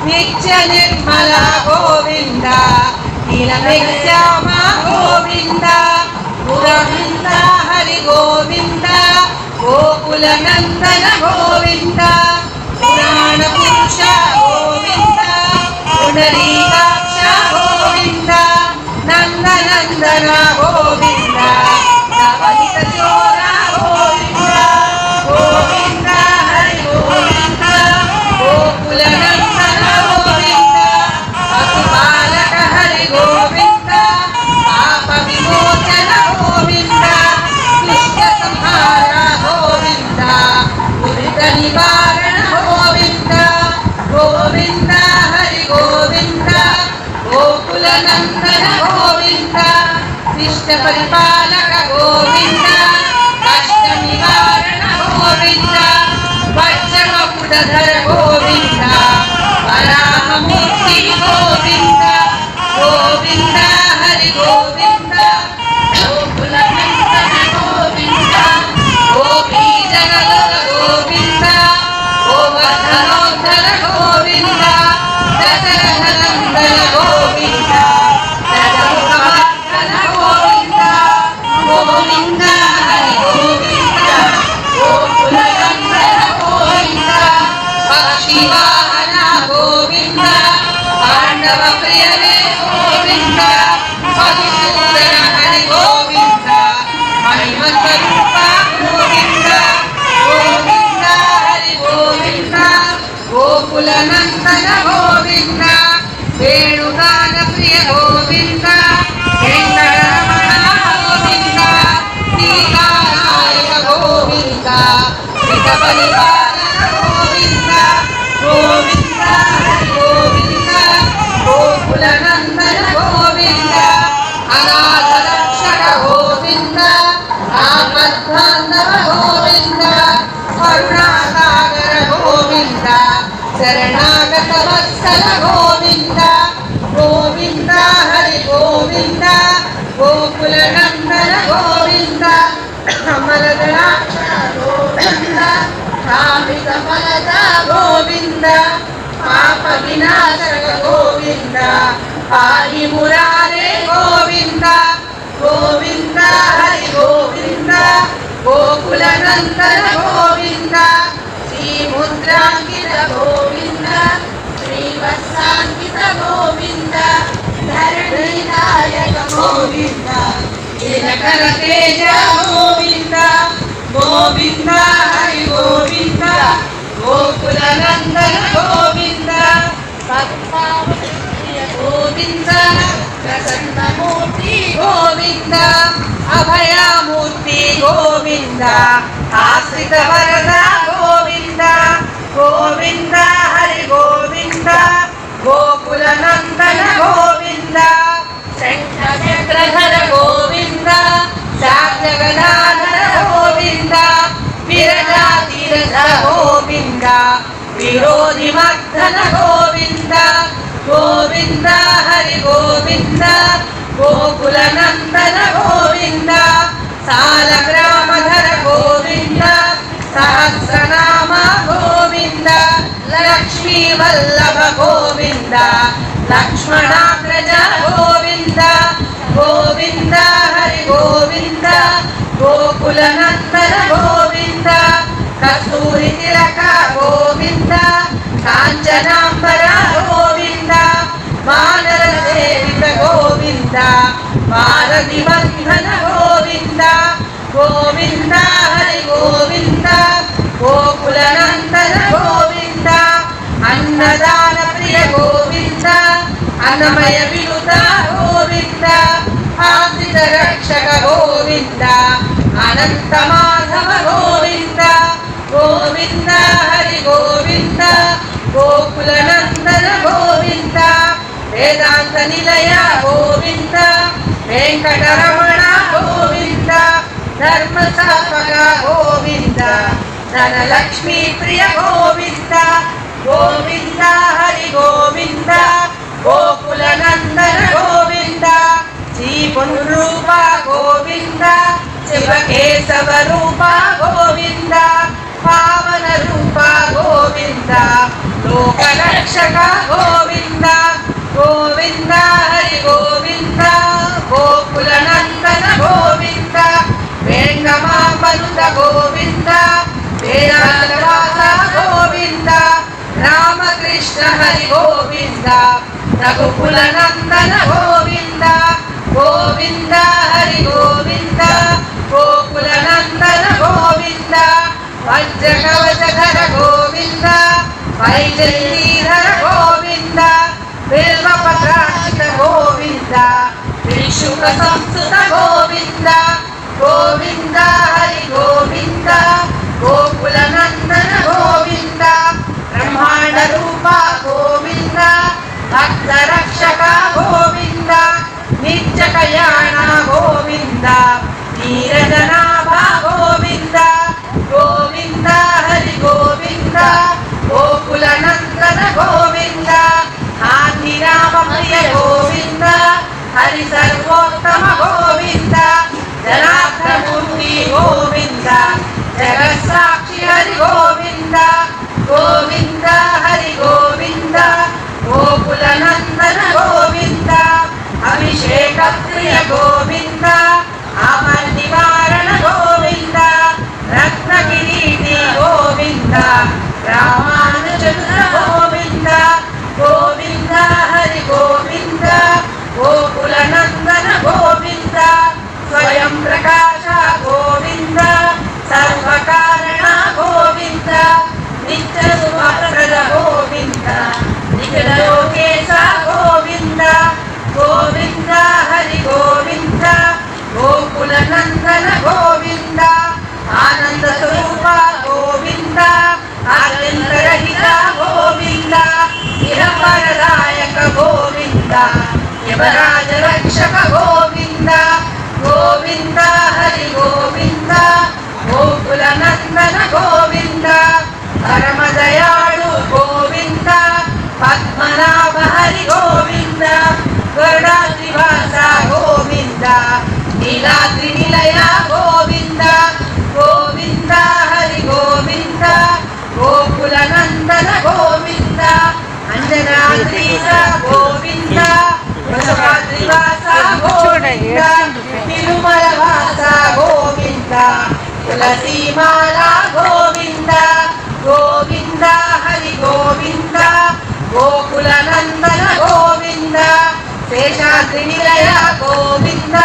नित्य निर्मल गोविंद नीलमेघश्याम गोविंद गोविंद हरि गोविंद गोकुल नंदन गोविंद पुराण पुरुष गोविंद पुंडरीकाक्ष गोविंद नंदनंदन गोविंद नवनीत चोर गोविंद गोविंद हरि गोविंद गोकुल नंदन गोविंद पशुपालक हरि गोविंद पाप विमोचन गोविंद दुष्ट संहार गोविंद दुरित निवारण गोविंद गोविंद हरि गोविंद गोकुल नंदन गोविंद शिष्ट परिपालक गोविंद कष्ट निवारण गोविंद वज्र मुकुटधर गोविंद वराहमूर्ति गोविंद गोविंद हरि गोविंद गोकुल గోవింద గోవర్ధనోద్ధర గోవింద దశరథనందన గోవింద దశముఖవర్ధన గోవింద గోవింద హరి గోవింద గోకులనందన గోవింద పక్షివాహన గోవింద పాండవ ప్రియనే గోవింద మధుసూదన హరి గోవింద మహిమస్వరూప గోవింద గోవింద హరి గోవింద గోకులనందన గోవింద వేణుగాన ప్రియ గోవింద వెంకటరమణ గోవింద శ్రీకానాయక గోవింద శ్రీత పరిపాలన గోవింద గోవింద హరి గోవింద గోకులనందన గోవింద అనాథ రక్షక గోవింద ఆపద్బాంధవ గోవింద కరుణాసాగర గోవింద శరణాగత వత్సల గోవింద గోవింద హరి గోవింద గోకులనందన గోవింద అమలదళాక్ష గోవింద కామిత ఫలద గోవింద పాప వినాశక గోవింద పాహి మురారే గోవింద గోవింద హరి గోవింద గోకులనందన గోవింద శ్రీముద్రాంకిత గోవింద శ్రీవత్సాంకిత గోవింద ధరణీనాయక గోవింద దినకర తేజ గోవింద గోవింద హరి గోవింద గోకులనందన గోవింద గోవింద ప్రసన్నమూర్తి గోవింద అభయమూర్తి గోవింద ఆశ్రిత వరద గోవింద గోవింద హరి గోవింద గోకులనందన గోవింద శంఖచక్రధర గోవింద శాంతగదాధర గోవింద విరజాతిరథ గోవింద విరోధిమర్దన గోవింద గోవింద హరి గోవింద గోకులనందన గోవింద సాలగ్రామధర గోవింద సహస్రనామ గోవింద లక్ష్మీ వల్లభ గోవింద లక్ష్మణాగ్రజ గోవింద గోవింద హరి గోవింద గోకులనందన గోవింద కస్తూరి తిలక గోవింద కాంచనాంబర గోవింద వానర సేవిత గోవింద భారతి బంధన గోవింద గోవింద హరి గోవింద గోకులనందన గోవింద అన్నదాన ప్రియ గోవింద అన్నమయ వినుత గోవింద ఆశ్రిత రక్షక గోవింద అనంత మాధవ గోవింద గోవింద హరి గోవింద గోకులనందన గోవింద వేదాంత నిలయ గోవింద వెంకటరమణ గోవింద ధర్మస్థాపక గోవింద ధనలక్ష్మీ ప్రియ గోవింద గోవింద హరి గోవింద గోకులనందన గోవింద శ్రీ పునరూప గోవింద శివకేశవ రూప గోవింద పావన రూప గోవింద లోకరక్షక గోవింద గోవింద హరి గోవింద గోకులనందన గోవింద వేంగమాపనుత గోవింద వేదాంతవాస గోవింద రామకృష్ణ హరి గోవింద రఘుకులనందన గోవింద గోవింద హరి గోవింద గోకులనందన గోవింద వజ్రకవచధర గోవింద వైజయంతిధర గోవింద బిల్వపత్రాక్షిత గోవింద త్రిశూల సంస్కృత గోవింద గోవింద హరి గోవింద గోకులనందన గోవింద బ్రహ్మాండ రూప గోవింద భక్త రక్షక గోవింద నిత్య కళ్యాణ గోవింద నీరజనాభ గోవింద గోవింద హరి గోవింద గోకులనందన గోవింద ఆదిరామ ప్రియ గోవింద హరి సర్వోత్తమ గోవింద జనార్దనమూర్తి గోవింద జగత్సాక్షి గోవింద ఆపద్ నివారణ గోవింద రత్న కిరీటి గోవింద రామానుజతుల గోవింద గోవింద హరి గోవింద గోకుల నందన గోవింద స్వయం ప్రకాశ గోవింద సర్వకారణ గోవింద నిత్య శుభప్రద గోవింద నిఖిల లోకేశ గోవింద గోవింద హరి గోవింద గోకుల నందన గోవింద ఆనంద స్వరూప గోవింద ఆద్యంతరహిత గోవింద నిరపరదాయక గోవింద యమరాజ రక్షక గోవింద గోవింద హరి గోవింద గోకుల నందన గోవింద పరమదయాళు గోవింద పద్మనాభ హరి గోవింద గరుడాద్రివాస గోవింద నీలాద్రి నిలయ గోవింద గోవింద హరి గోవింద గోకుల నందన గోవింద అంజనాద్రీశ గోవింద వృషభాద్రివాస గోవింద తిరుమల వాస గోవింద తులసీమాల గోవింద గోవింద హరి గోవింద గోకుల నందన గోవింద శేషాద్రి నిలయ గోవింద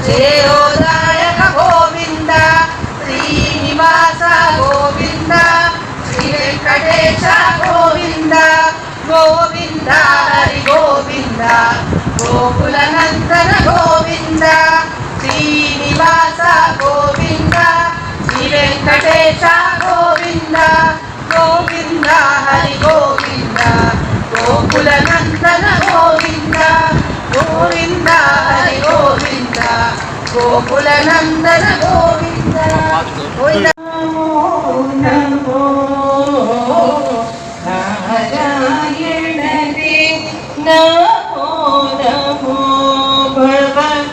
శ్రేయోదాయక గోవింద శ్రీనివాస గోవింద శ్రీ వెంకటేశ గోవింద గోవింద హరి గోవింద గోకుల నందన గోవింద శ్రీనివాస గోవింద శ్రీ వెంకటేశ గోవింద గోవింద హరి గోవింద గోకుల నందన గోవింద గోవింద హరి గోవింద గోకుల నందన గోవింద గోవింద నమో నారాయణదే నమో నమో భగవన్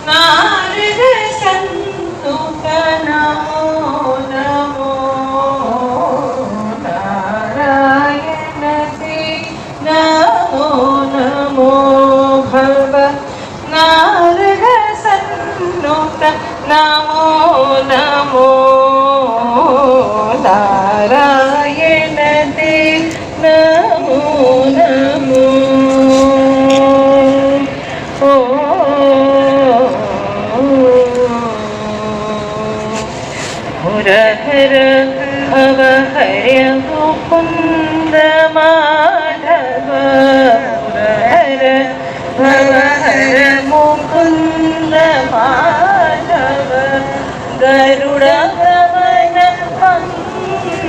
నారద సంతుత నమో నమో నారాయణదే నమో నమో భగవన్ నారద సంతుత నమో నమో నారాయణదే నమో నమో మురహర భవ హర ముకుంద మాధవ మురహర భవ హర ముకుంద మాధవ గరుడ గమన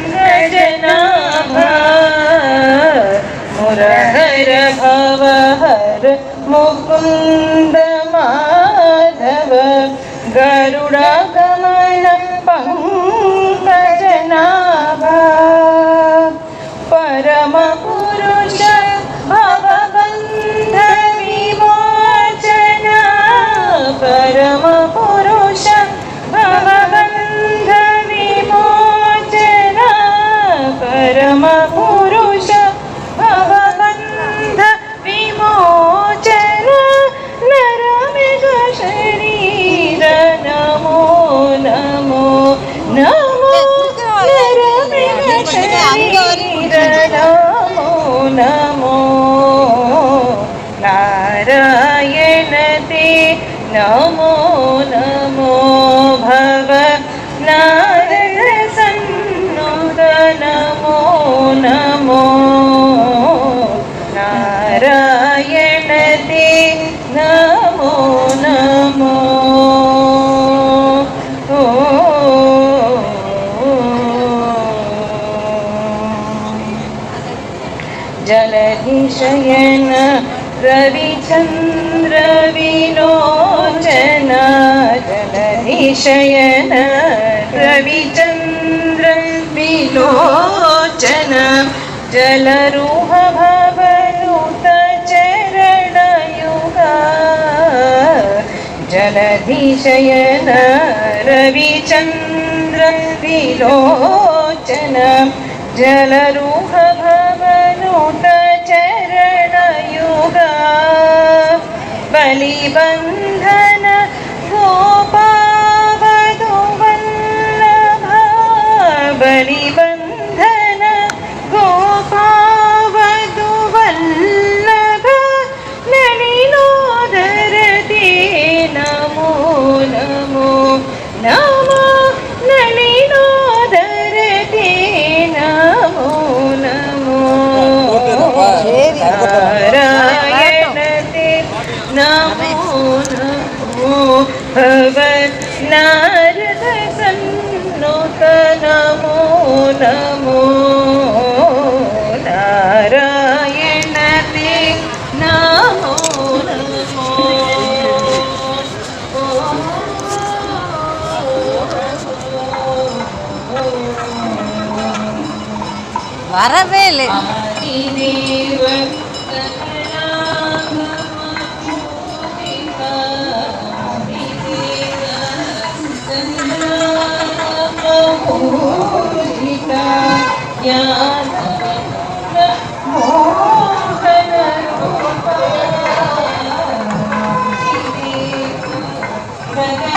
పంకజనాభ మురహర భవ హర ముకుంద మాధవ గరుడ గమన పంకజనాభ పరమ పురుష భవబంధ విమోచన పరమ పురుష భవబంధ విమోచన పరమ పురుష భవబంధ విమోచన నరమృగ శరీర నమో నమో నమో నరమృగ శరీర నమో నమో నారాయణ తే నమో నమో భవ నారద సన్నుత నమో నమో నారాయణ తే నమో నమో జలధిశయన రవిచంద్ర విలోచన జలధిశయన రవిచంద్ర విలోచన జలరుహ భవనుత చరణయుగ జలధిశయన రవిచంద్ర విలోచన జలరుహ భవనుత చరణయుగ బలిబంధన बलिबन्धन गोपावधु वल्लभ नलिनोदरते नमो नमो नमो नलिनोदरते नमो नमो नारायणते नमो नमो भवन् नारद सन्नुत नमो नमो नारायणते नमो नमो வரவேலு मोहन